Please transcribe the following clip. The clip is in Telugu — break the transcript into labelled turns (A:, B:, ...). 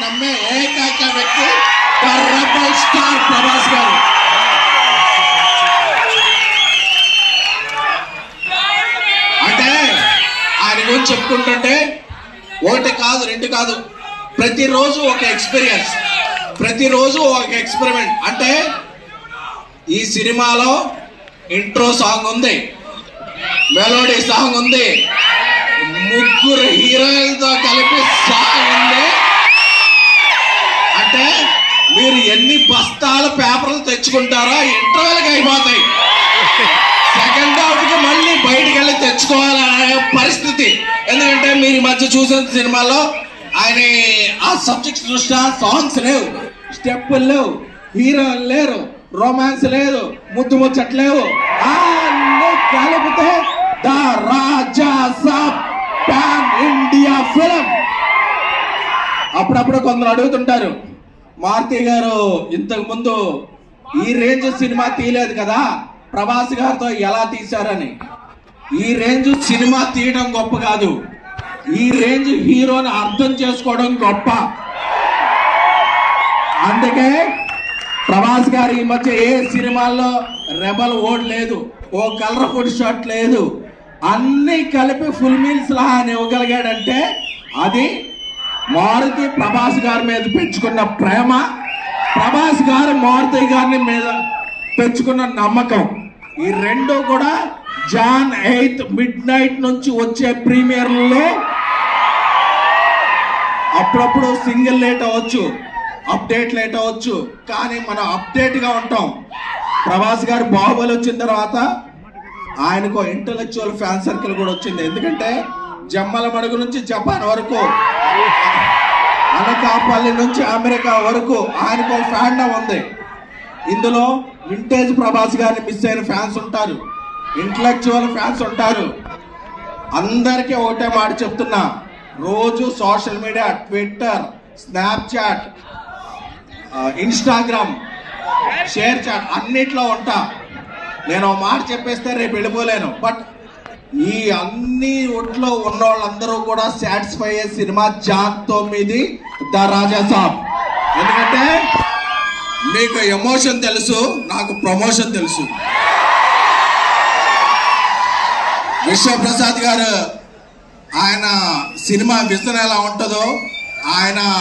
A: నమ్మే ఏకైక వ్యక్తి రెబల్ స్టార్ ప్రభాస్ గారు. అంటే ఆయన గురించి చెప్పుకుంటుంటే ఒకటి కాదు రెండు కాదు, ప్రతిరోజు ఒక ఎక్స్పీరియన్స్, ప్రతిరోజు ఒక ఎక్స్పెరిమెంట్. అంటే ఈ సినిమాలో ఇంట్రో సాంగ్ ఉంది, మెలోడీ సాంగ్ ఉంది, ముగ్గురు హీరోయిన్తో కలిపి సాంగ్ ఉంది. అంటే మీరు ఎన్ని బస్తాల పేపర్లు తెచ్చుకుంటారో ఇంటర్వెల్కి అయిపోతాయి, సెకండ్ హాఫ్ కి మళ్ళీ బయటికి వెళ్ళి తెచ్చుకోవాలనే పరిస్థితి. ఎందుకంటే మీరు ఈ మధ్య చూసిన సినిమాలో ఆయన ఆ సబ్జెక్ట్స్ దృష్ట్యా సాంగ్స్ లేవు, స్టెప్పులు లేవు, హీరోయిన్ లేరు, రొమాన్స్ లేదు, ముద్దు ముచ్చట్లేవు, అన్ని కలిపితే the Raja Saab pan India film. అప్పుడప్పుడు కొందరు అడుగుతుంటారు, మారుతి గారు ఇంతకు ముందు ఈ రేంజ్ సినిమా తీయలేదు కదా, ప్రభాస్ గారితో ఎలా తీశారని. ఈ రేంజ్ సినిమా తీయడం గొప్ప కాదు, ఈ రేంజ్ హీరోని అర్థం చేసుకోవడం గొప్ప. అందుకే ప్రభాస్ గారు ఈ మధ్య ఏ సినిమాల్లో రెబల్ ఓడ్ లేదు, ఓ కలర్ఫుల్ షర్ట్ లేదు, అన్ని కలిపి ఫుల్ మీల్స్ లా అని ఇవ్వగలిగాడంటే అది మారుతి ప్రభాస్ గారి మీద పెంచుకున్న ప్రేమ, ప్రభాస్ గారు మారుతి గారిని మీద పెంచుకున్న నమ్మకం. ఈ రెండు కూడా జాన్ 8 midnight నుంచి వచ్చే ప్రీమియర్లలో అప్పుడప్పుడు సింగిల్ లేట్ అవ్వచ్చు, అప్డేట్ లేట్ అవ్వచ్చు, కానీ మనం అప్డేట్ గా ఉంటాం. ప్రభాస్ గారు బాహుబలి వచ్చిన తర్వాత ఆయనకు ఇంటలెక్చువల్ ఫ్యాన్ సర్కిల్ కూడా వచ్చింది. ఎందుకంటే జమ్మల మడుగు నుంచి జపాన్ వరకు, అనకాపల్లి నుంచి అమెరికా వరకు ఆయనకు ఫ్యాన్ ఉంది. ఇందులో వింటేజ్ ప్రభాస్ గారిని మిస్ అయిన ఫ్యాన్స్ ఉంటారు, ఇంటలెక్చువల్ ఫ్యాన్స్ ఉంటారు. అందరికీ ఒకటే మాట చెప్తున్నా, రోజు social media, Twitter, Snapchat, Instagram, ShareChat అన్నిట్లో ఉంటా. నేను మాట చెప్పేస్తే రేపు వెళ్ళిపోలేను. బట్ ఈ అన్ని ఒట్లో ఉన్న వాళ్ళందరూ కూడా సాటిస్ఫై అయ్యే సినిమా జాన్ 9 ద రాజా సాబ్. ఎందుకంటే మీకు ఎమోషన్ తెలుసు, నాకు ప్రమోషన్ తెలుసు. విశ్వప్రసాద్ గారు ఆయన సినిమా విజన్ ఎలా ఉంటుందో, ఆయన